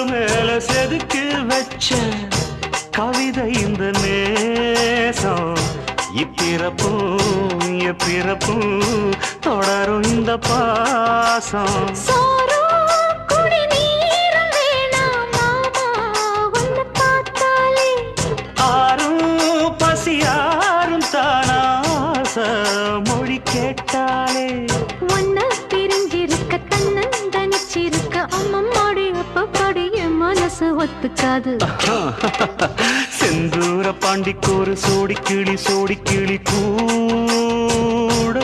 மேல செதுக்கி வச்ச கவிதை இந்த நேசம் இப்பிறப்பும் எப்பிறப்பும் தொடரும் இந்த பாசம் பசியாரும் தானாச மொழி கேட்டாலே ஒன்ன பிரிஞ்சிருக்க தன்னந்தனிச்சிருக்க அம்மம்மாடி அப்பப்படிய மனசு ஒத்துக்காது செந்தூர பாண்டிக்கோரு சோடி கிளி கூட